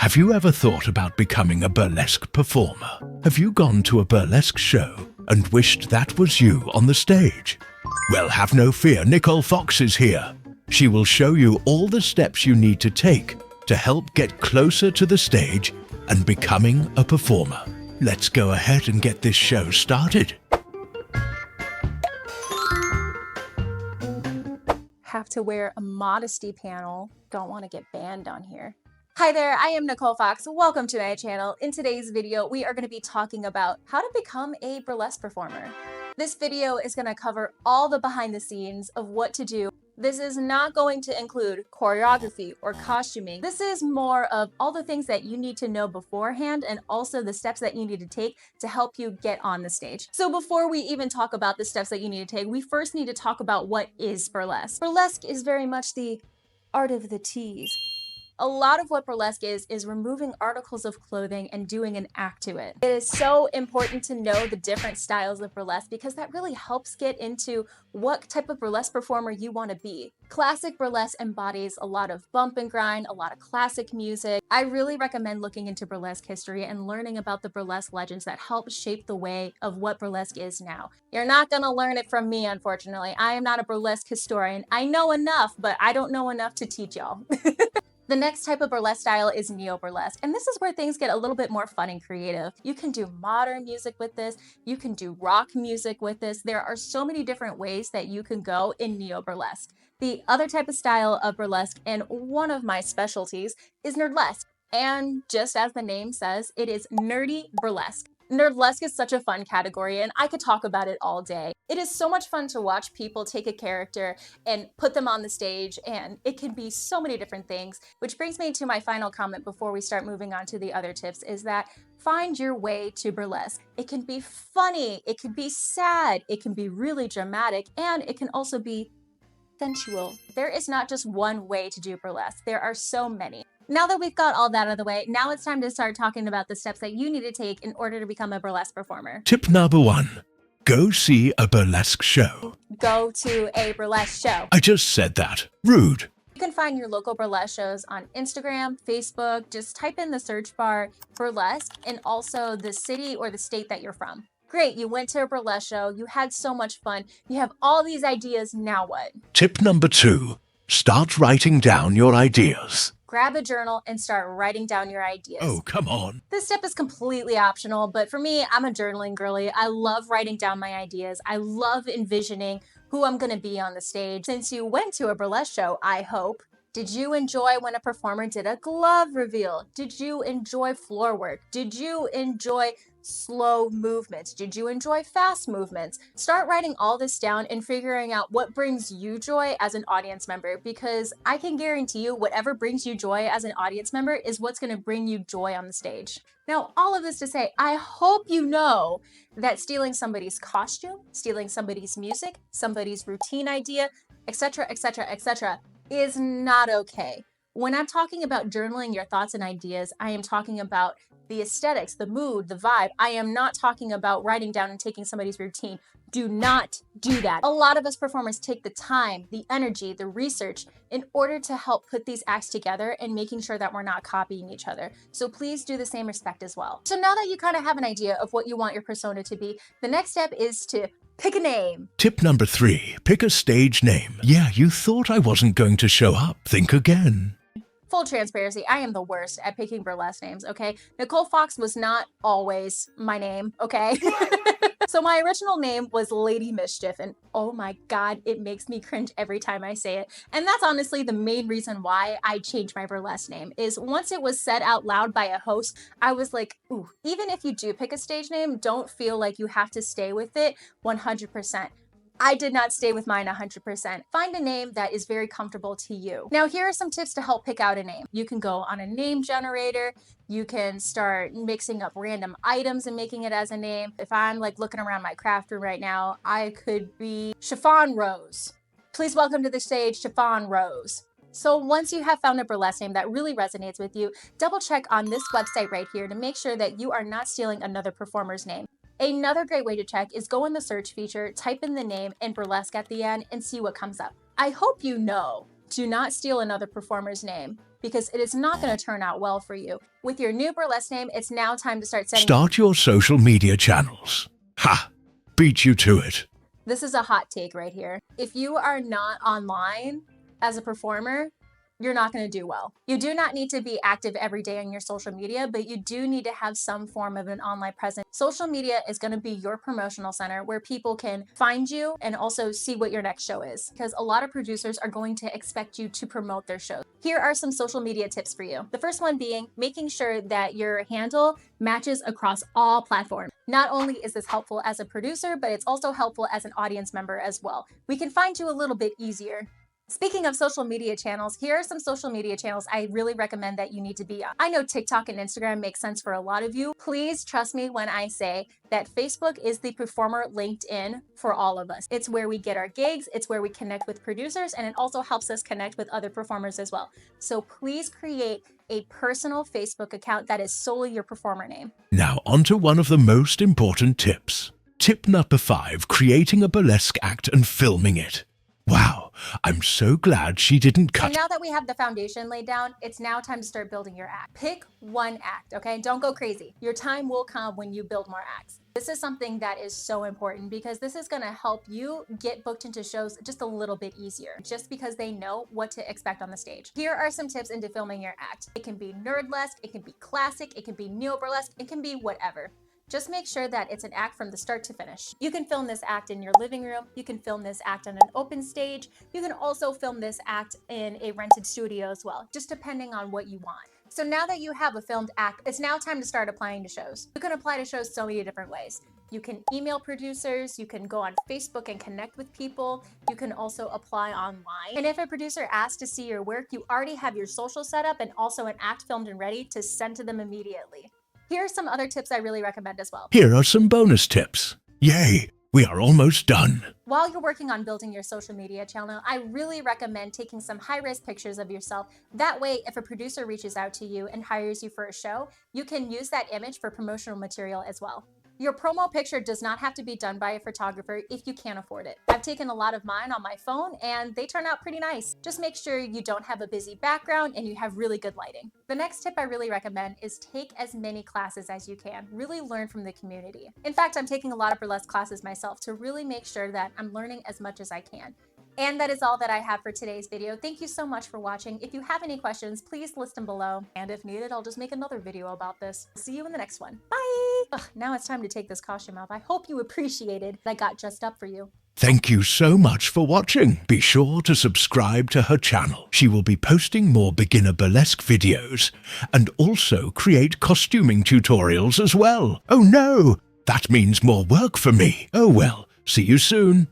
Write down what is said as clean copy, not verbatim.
Have you ever thought about becoming a burlesque performer? Have you gone to a burlesque show and wished that was you on the stage? Well, have no fear, Nicole Fox is here. She will show you all the steps you need to take to help get closer to the stage and becoming a performer. Let's go ahead and get this show started. Have to wear a modesty panel. Don't want to get banned on here. Hi there, I am Nicole Fox. Welcome to my channel. In today's video, we are going to be talking about how to become a burlesque performer. This video is going to cover all the behind the scenes of what to do. This is not going to include choreography or costuming. This is more of all the things that you need to know beforehand and also the steps that you need to take to help you get on the stage. So before we even talk about the steps that you need to take, we first need to talk about what is burlesque. Burlesque is very much the art of the tease. A lot of what burlesque is removing articles of clothing and doing an act to it. It is so important to know the different styles of burlesque because that really helps get into what type of burlesque performer you want to be. Classic burlesque embodies a lot of bump and grind, a lot of classic music. I really recommend looking into burlesque history and learning about the burlesque legends that help shape the way of what burlesque is now. You're not going to learn it from me, unfortunately. I am not a burlesque historian. I know enough, but I don't know enough to teach y'all. The next type of burlesque style is neo-burlesque, and this is where things get a little bit more fun and creative. You can do modern music with this, you can do rock music with this. There are so many different ways that you can go in neo-burlesque. The other type of style of burlesque, and one of my specialties, is nerdlesque. And just as the name says, it is nerdy burlesque. Nerdlesque is such a fun category and I could talk about it all day. It is so much fun to watch people take a character and put them on the stage, and it can be so many different things, which brings me to my final comment before we start moving on to the other tips, is that find your way to burlesque. It can be funny, it can be sad, it can be really dramatic, and it can also be sensual. There is not just one way to do burlesque. There are so many. Now that we've got all that out of the way, now it's time to start talking about the steps that you need to take in order to become a burlesque performer. Tip number 1. Go see a burlesque show. Go to a burlesque show. I just said that. Rude. You can find your local burlesque shows on Instagram, Facebook. Just type in the search bar burlesque and also the city or the state that you're from. Great, you went to a burlesque show, you had so much fun, you have all these ideas, now what? Tip number 2. Start writing down your ideas. Grab a journal and start writing down your ideas. Oh, come on. This step is completely optional, but for me, I'm a journaling girly. I love writing down my ideas. I love envisioning who I'm going to be on the stage. Since you went to a burlesque show, I hope, did you enjoy when a performer did a glove reveal? Did you enjoy floor work? Did you enjoy slow movements? Did you enjoy fast movements? Start writing all this down and figuring out what brings you joy as an audience member, because I can guarantee you whatever brings you joy as an audience member is what's going to bring you joy on the stage. Now, all of this to say, I hope you know that stealing somebody's costume, stealing somebody's music, somebody's routine idea, etc., etc., etc., is not okay. When I'm talking about journaling your thoughts and ideas, I am talking about the aesthetics, the mood, the vibe. I am not talking about writing down and taking somebody's routine. Do not do that. A lot of us performers take the time, the energy, the research in order to help put these acts together and making sure that we're not copying each other. So please do the same respect as well. So now that you kind of have an idea of what you want your persona to be, the next step is to pick a name. Tip number 3. Pick a stage name. Yeah, you thought I wasn't going to show up. Think again. Full transparency, I am the worst at picking burlesque names, okay? Nicole Fox was not always my name, okay? So my original name was Lady Mischief, and oh my God, it makes me cringe every time I say it. And that's honestly the main reason why I changed my burlesque name, is once it was said out loud by a host, I was like, ooh, even if you do pick a stage name, don't feel like you have to stay with it 100%. I did not stay with mine 100%. Find a name that is very comfortable to you. Now, here are some tips to help pick out a name. You can go on a name generator. You can start mixing up random items and making it as a name. If I'm like looking around my craft room right now, I could be Chiffon Rose. Please welcome to the stage, Chiffon Rose. So once you have found a burlesque name that really resonates with you, double check on this website right here to make sure that you are not stealing another performer's name. Another great way to check is go in the search feature, type in the name and burlesque at the end and see what comes up. I hope you know Do not steal another performer's name because it is not going to turn out well for you. With your new burlesque name, it's now time to start setting. Start your social media channels. Ha! Beat you to it. This is a hot take right here. If you are not online as a performer, you're not going to do well. You do not need to be active every day on your social media, but you do need to have some form of an online presence. Social media is going to be your promotional center where people can find you and also see what your next show is, because a lot of producers are going to expect you to promote their shows. Here are some social media tips for you. The first one being making sure that your handle matches across all platforms. Not only is this helpful as a producer, but it's also helpful as an audience member as well. We can find you a little bit easier. Speaking of social media channels, here are some social media channels I really recommend that you need to be on. I know TikTok and Instagram make sense for a lot of you. Please trust me when I say that Facebook is the performer LinkedIn for all of us. It's where we get our gigs, it's where we connect with producers, and it also helps us connect with other performers as well. So please create a personal Facebook account that is solely your performer name. Now on to one of the most important tips. Tip number 5, creating a burlesque act and filming it. Wow, I'm so glad she didn't cut. And now that we have the foundation laid down, it's now time to start building your act. Pick one act, okay? Don't go crazy. Your time will come when you build more acts. This is something that is so important because this is gonna help you get booked into shows just a little bit easier, just because they know what to expect on the stage. Here are some tips into filming your act. It can be nerdlesque, it can be classic, it can be neo-burlesque, it can be whatever. Just make sure that it's an act from the start to finish. You can film this act in your living room. You can film this act on an open stage. You can also film this act in a rented studio as well, just depending on what you want. So now that you have a filmed act, it's now time to start applying to shows. You can apply to shows so many different ways. You can email producers, you can go on Facebook and connect with people. You can also apply online. And if a producer asks to see your work, you already have your social set up and also an act filmed and ready to send to them immediately. Here are some other tips I really recommend as well. Here are some bonus tips. Yay, we are almost done. While you're working on building your social media channel, I really recommend taking some high-res pictures of yourself. That way, if a producer reaches out to you and hires you for a show, you can use that image for promotional material as well. Your promo picture does not have to be done by a photographer if you can't afford it. I've taken a lot of mine on my phone and they turn out pretty nice. Just make sure you don't have a busy background and you have really good lighting. The next tip I really recommend is take as many classes as you can. Really learn from the community. In fact, I'm taking a lot of burlesque classes myself to really make sure that I'm learning as much as I can. And that is all that I have for today's video. Thank you so much for watching. If you have any questions, please list them below. And if needed, I'll just make another video about this. See you in the next one. Bye! Ugh, now it's time to take this costume off. I hope you appreciated that I got dressed up for you. Thank you so much for watching. Be sure to subscribe to her channel. She will be posting more beginner burlesque videos and also create costuming tutorials as well. Oh no, that means more work for me. Oh well, see you soon.